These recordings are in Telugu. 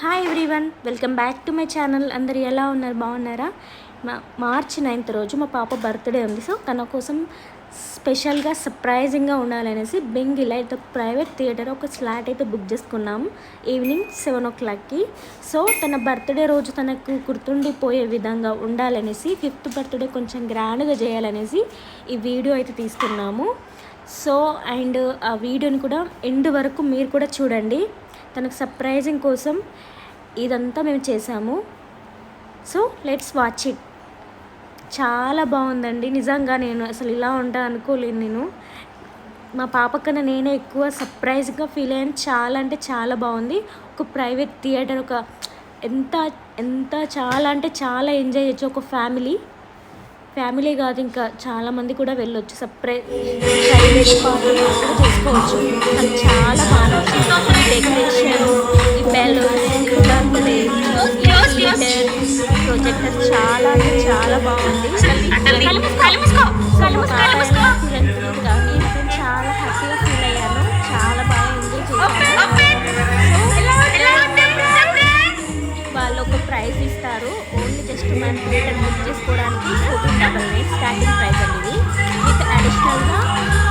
Hi everyone, welcome back to my channel. అందరు ఎలా ఉన్నారు? బాగున్నారా? మార్చి 9th రోజు మా పాప బర్త్డే ఉంది. సో తన కోసం స్పెషల్గా సర్ప్రైజింగ్గా ఉండాలనేసి బెంగిలా అయితే ప్రైవేట్ థియేటర్ ఒక స్లాట్ అయితే బుక్ చేసుకున్నాము ఈవినింగ్ 7 o'clockకి. సో తన బర్త్డే రోజు తనకు గుర్తుండిపోయే విధంగా ఉండాలనేసి 5th బర్త్డే కొంచెం గ్రాండ్గా చేయాలనేసి ఈ వీడియో అయితే తీసుకున్నాము. సో అండ్ ఆ వీడియోని కూడా ఎండ్ వరకు మీరు కూడా చూడండి. తనకు సర్ప్రైజింగ్ కోసం ఇదంతా మేము చేసాము. So let's watch it. చాలా బాగుందండి. నిజంగా నేను అసలు ఇలా ఉంటా అనుకోలేను. నేను మా పాప కన్నా నేనే ఎక్కువ సర్ప్రైజ్గా ఫీల్ అయ్యాను. చాలా అంటే చాలా బాగుంది. ఒక ప్రైవేట్ థియేటర్, ఒక ఎంత ఎంత చాలా అంటే చాలా ఎంజాయ్ చేయొచ్చు. ఒక ఫ్యామిలీ కాదు, ఇంకా చాలామంది కూడా వెళ్ళొచ్చు. ప్రైవేట్ పార్టీ కూడా చేసుకోవచ్చు. అది చాలా బాగా డెకరేషన్, ఈ బెలూన్స్, ప్రొజెక్టర్ చాలా అంటే చాలా బాగుంది. చాలా హ్యాపీగా ఫీల్ అయ్యాను. చాలా బాగా ఎంజాయ్ చేశాను. వాళ్ళు ఒక ప్రైజ్ ఇస్తారు. ఓన్లీ జస్ట్ మనం థియేటర్ బుక్ చేసుకోవడానికి 1499 స్టార్టింగ్ ప్రైస్ అండి. ఇది విత్ అడిషనల్గా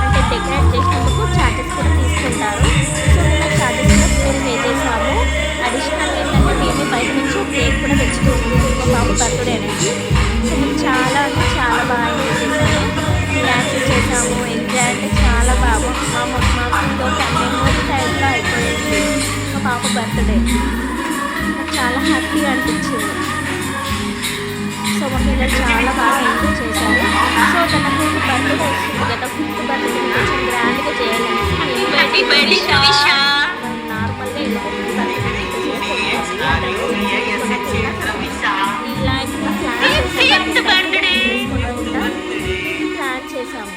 అంటే డెకరేట్ చేసినందుకు ఛార్జెస్ కూడా తీసుకుంటారు. సో మేము ఛార్జెస్ కూడా మేము పే చేసాము. అడిషనల్ ఏంటంటే మేము బయట నుంచి కేక్ కూడా తెచ్చుకుంటాము మా పాప బర్త్డే అనేది. సో మేము చాలా అంటే చాలా బాగా ఎంజాయ్ చేసాము. డ్యాన్సెస్ చేసాము. ఎంజాయ్ అంటే చాలా బాగా మాకు మెమరీ టైప్లో అయిపోయింది మా పాప బర్త్డే. చాలా హ్యాపీగా అనిపించింది. సో మా పిల్లలు చాలా బాగా ఎంజాయ్ చేశారు. సో తనకు బర్త్డే వస్తుంది కదా, 5th బర్త్డే కొంచెం గ్రాండ్గా చేయాలనేసి నార్మల్గా ప్లాన్ చేసాము.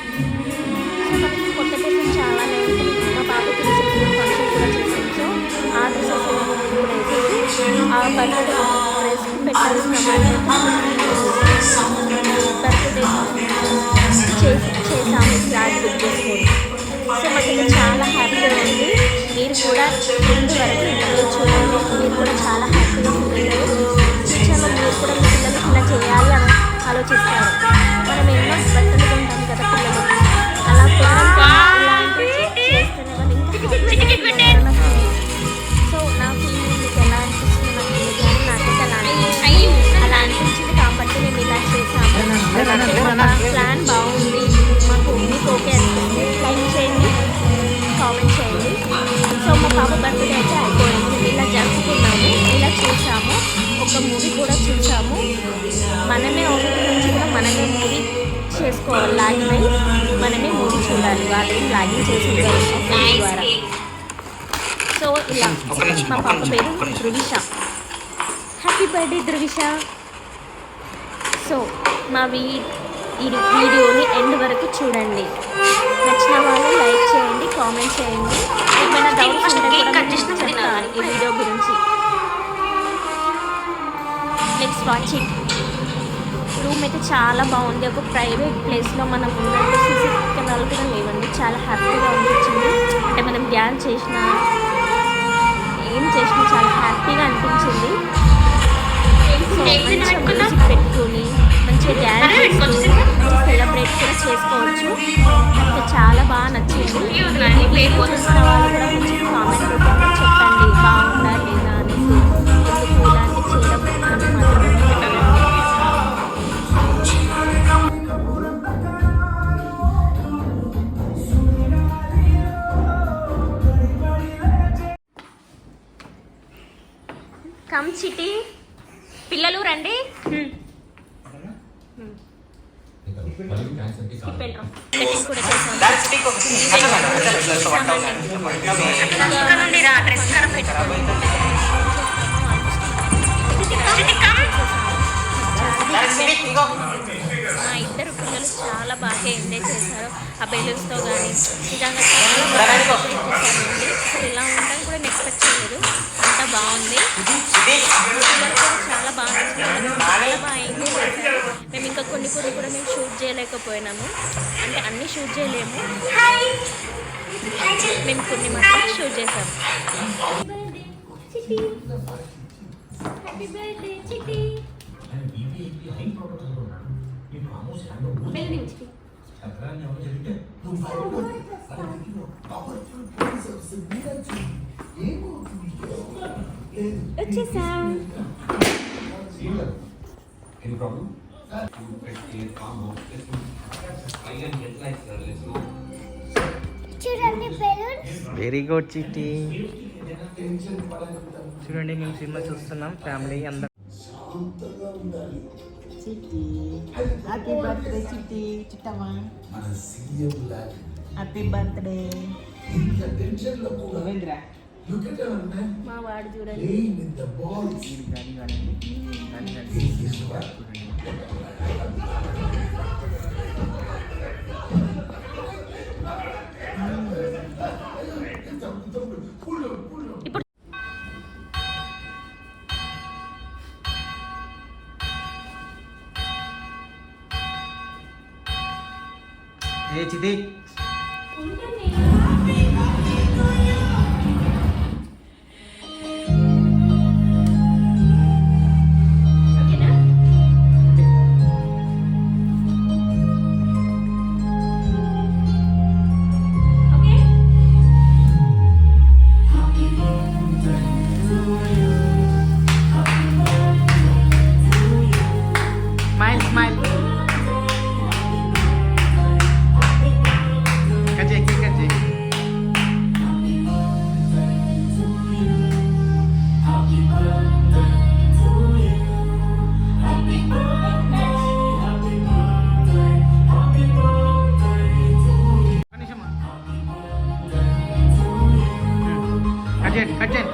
సో మనకి కొత్త డ్రెస్సులు చాలానే ఉంటుంది. మా పాపకి రిసెప్షన్ ఫంక్షన్ కూడా చేసాం. సో ఆ డ్రెస్సెస్ కూడా వేసేసి ఆ బర్త్డే డ్రెస్కి పెట్టాల్సిన బర్త్డే చేసాము ఫ్లాట్ బుక్ చేసుకొని. సో మాకు చాలా హ్యాపీగా ఉంది. మీరు కూడా ముందు వరకు వీడియో చూడండి. మీరు కూడా చాలా హ్యాపీగా ఉంటుంది. ఫ్యూచర్లో మీరు కూడా మీ పిల్లలకి ఇలా చేయాలి అని ఆలోచిస్తారు. మనం ఎన్నో బట్టలు కొంటాం కదా పిల్లలకి, అలా ఇలాంటివి చేస్తేనే వాళ్ళు ఇంకా సో నా ఫీలింగ్ మీకు ఎలా అనిపిస్తుంది నాకు తెలియదు, కానీ నాకైతే అలా అనిపించింది కాబట్టి మేము ఇలా చేసాము. ప్లాన్ బాగుంది. మీకు ఓకే అనిపిస్తుంది లైక్ చేయండి, కామెంట్ చేయండి. సో మా పాప బర్త్డే అయితే అయిపోయింది. ఇలా జరుపుకున్నాము, ఇలా చూసాము. ఒక మూవీ కూడా చూసాము. మనమే ఒకటి నుంచి కూడా మనమే మూవీ చేసుకోవాలి. లాగిన్ అయ్యి మనమే మూవీ చూడాలి. వాళ్ళని లాగిన్ చేసి ద్వారా. సో ఇలా మా పాప పేరు Dhruvisha. Happy birthday Dhruvisha. So మా ఈ వీడియోని ఎండ్ వరకు చూడండి. నచ్చిన వాళ్ళు లైక్ చేయండి, కామెంట్ చేయండి. ఏమైనా డౌట్స్ ఉంటే కూడా చెప్తాను ఈ వీడియో గురించి. Next watch it. రూమ్ అయితే చాలా బాగుంది. ఒక ప్రైవేట్ ప్లేస్లో మనం ఉన్నట్టు సీసీ కెమెరాలు కూడా లేవండి. చాలా హ్యాపీగా అనిపించింది. అంటే మనం డ్యాన్స్ చేసినా ఏం చేసినా చాలా హ్యాపీగా అనిపించింది. మ్యూజిక్ పెట్టుకొని మంచిగా డ్యాన్స్ చేస్తూ మంచిగా సెలబ్రేట్ కూడా చేసుకోవచ్చు. నాకు చాలా బాగా నచ్చింది. వీడియో చూసిన వాళ్ళు కూడా మంచిగా కామెంట్ రూపంలో చెప్పండి బాగుందా లేదా అనేసి. ఎందుకు ఇలాంటి చేయడం అని మాత్రం కమ్ చిటి. పిల్లలు రండి. మా ఇద్దరు పిల్లలు చాలా బాగా ఎంజాయ్ చేశారు ఆ బెలూన్స్తో కానీ. నిజంగా చాలా బాగా ఎంజాయ్ చేశారండి. అసలు ఇలా ఉండడం కూడా నేను ఎక్స్పెక్ట్ చేయలేదు. అంతా బాగుంది. పిల్లలు కూడా చాలా బాగా ఎంజాయ్ చేశారు. మేము ఇంకా కొన్ని కూడా మేము షూట్ చేయలేకపోయినాము. అంటే అన్నీ షూట్ చేయలేము. మేము కొన్ని మాత్రం షూట్ చేసాము. హ్యాపీ బర్త్డే చిట్టి. వెళ్ళి చిట్టి. వచ్చేసా. Any problem? చూడండి బెలూన్స్. వెరీ గుడ్ చిట్టి. చూడండి మేము సినిమా చూస్తున్నాం ఫ్యామిలీ అందరం. చిట్టి హ్యాపీ బర్త్డే చిట్టి చిట్టమ్మా. Happy birthday. రవీంద్ర మా వాడు చూడండి. ఇప్పుడు ఏ చిట్టి ఉంటుంది. ఓకేనా? ఓకే. Smile smile. కట్ చేయి కేక్ కట్ చేయి. ఒక్క నిమిషం అమ్మా. కట్ చేయండి కట్ చేయండి.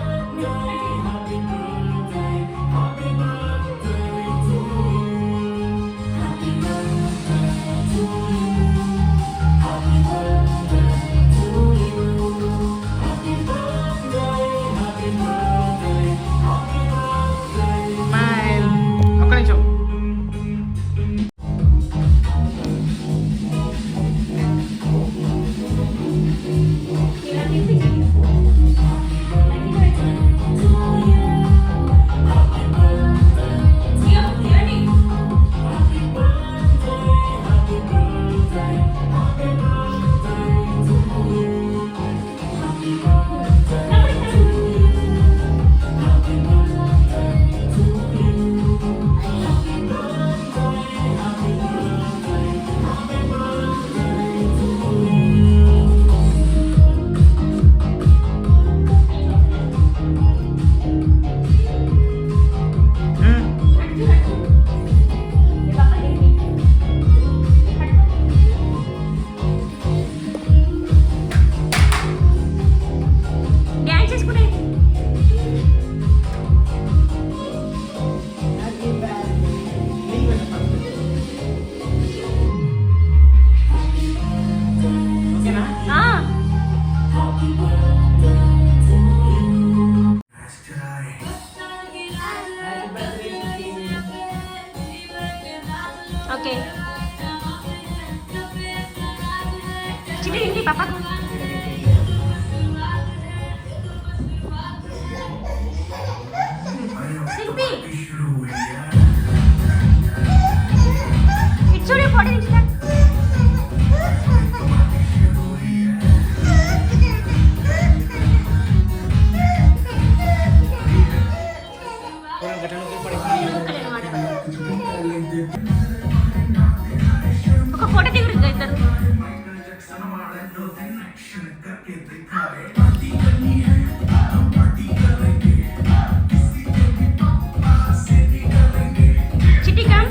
స్మైల్. ఒక్క నిమిషం. ఇలా తిప్పి చిట్టి. ఇయ్యో, ఇవ్వండి. ఈ పక్క తిరిగి. డ్యాన్స్ చేసుకునే. Happy birthday. ఓకేనా? ఆ. హ్యాపీ బర్త్డే చిట్టి. ఓకే. చిట్టి ఏంటి పాపకు? శిల్పి ఇటు చూడు ఫోటో తీస్తా. ఒక ఫోటో దిగురు ఇద్దరు. చిట్టి కమ్.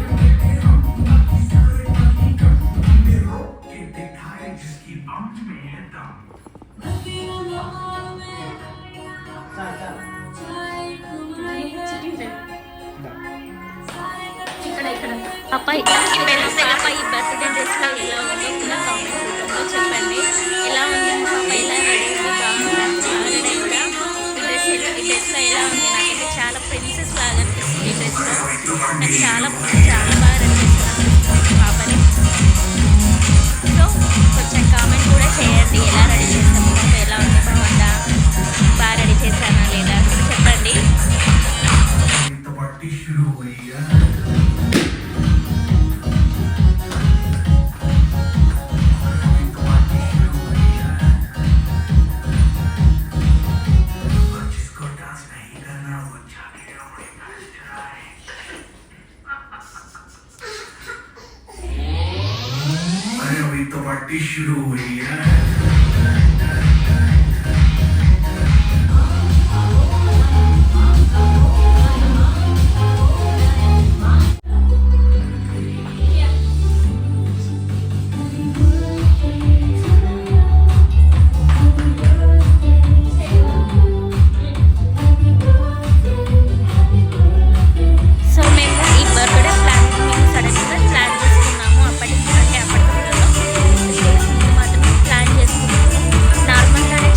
ఇక్కడ ఇక్కడ అబ్బాయి అబ్బాయి బర్త్డే డ్రెస్లో ఎలా ఉందో కూడా కామెంట్ రూపంలో చెప్పండి. ఎలా ఉంది పాప, ఎలా రెడీ ఉంది, బాగుందా, బాగా రెడీ కూడా. ఈ డ్రెస్లో ఎలా ఉంది? నాకైతే చాలా ప్రిన్సెస్ లాగా అనిపిస్తుంది ఈ డ్రెస్లో. నాకు చాలా చాలా బాగా రెడీ చేస్తున్నాను పాపని. సో కొంచెం కామెంట్ కూడా చేయండి, ఎలా రెడీ చేస్తాము, పాప ఎలా ఉంది, బాగుందా, బాగా రెడీ చేశానా లేదా చెప్పండి. अरे अभी तो पार्टी शुरू हुई है సో మేము ఈ బర్త్డే ప్లాన్ మేము సడన్గా ప్లాన్ చేసుకున్నాము. అప్పటికి అంటే అప్పటికి 3 days ముందు మాత్రమే ప్లాన్ చేసుకున్నాము. నార్మల్గానే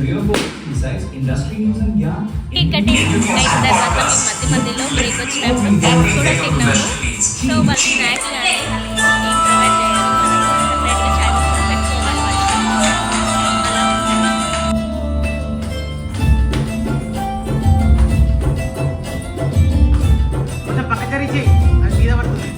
career goals, insights, industry news and yarn. Cake cutting అయిన తర్వాత మేము మధ్యలో బ్రేక్ వచ్చినప్పుడు కేక్ కూడా తిన్నాము. సో వాళ్ళు స్నాక్స్ కానీ ఏం ప్రొవైడ్ చేయాలి, సపరేట్గా చాయ్ పెట్టుకోవాలి కొంచెం పక్క జరిచి అది మీద పడుతుంది.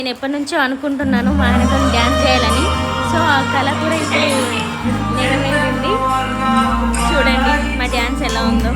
నేను ఎప్పటి నుంచో అనుకుంటున్నాను మా ఆయనతో డ్యాన్స్ చేయాలని. సో ఆ కళ కూడా ఇప్పుడు నెరవేరింది. చూడండి మా డ్యాన్స్ ఎలా ఉందో.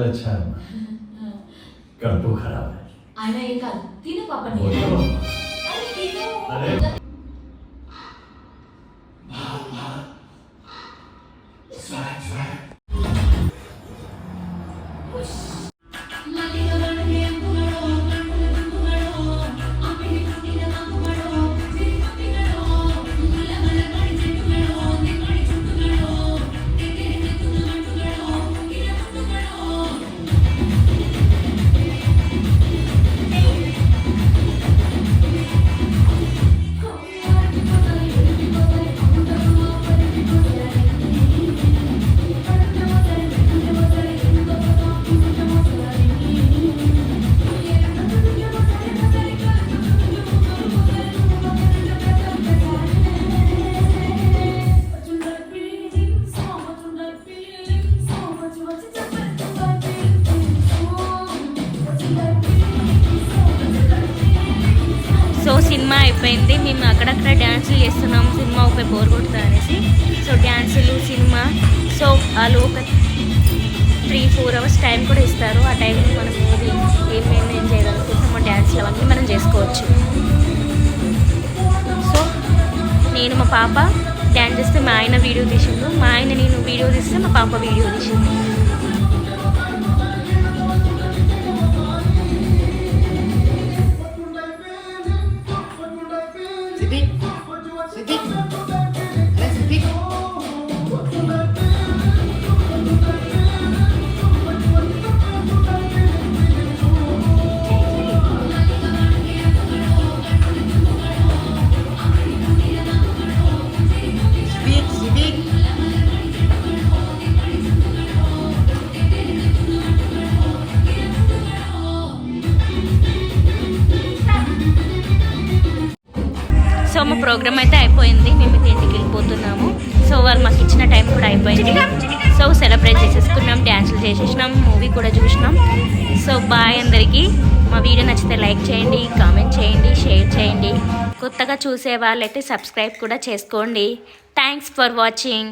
अच्छा है कर तो खराब है ఆయన ఏం కాదు తిను పాపని वो तो అరే తిను अरे సో సినిమా అయిపోయింది. మేము అక్కడక్కడ డ్యాన్సులు చేస్తున్నాము సినిమా ఒక బోర్ కొడుతుంది అనేసి. సో డ్యాన్సులు సినిమా సో వాళ్ళు ఒక 3-4 అవర్స్ టైం కూడా ఇస్తారు. ఆ టైంలో మనం ఏమేమి చేయగలుగుతామో డ్యాన్స్లు అవన్నీ మనం చేసుకోవచ్చు. సో నేను మా పాప డ్యాన్స్ చేస్తే మా ఆయన వీడియో తీసిండు, మా ఆయన నేను వీడియో తీస్తే మా పాప వీడియో తీసింది. సో మా ప్రోగ్రామ్ అయితే అయిపోయింది. మేము ఇంటికి వెళ్ళిపోతున్నాము. సో వాళ్ళు మాకు ఇచ్చిన టైం కూడా అయిపోయింది. సో సెలబ్రేట్ చేసేసుకున్నాం. డ్యాన్సులు చేసేసినాం, మూవీ కూడా చూసినాం. సో బాయ్ అందరికీ. మా వీడియో నచ్చితే లైక్ చేయండి, కామెంట్ చేయండి, షేర్ చేయండి. కొత్తగా చూసే వాళ్ళైతే సబ్స్క్రైబ్ కూడా చేసుకోండి. Thanks for watching.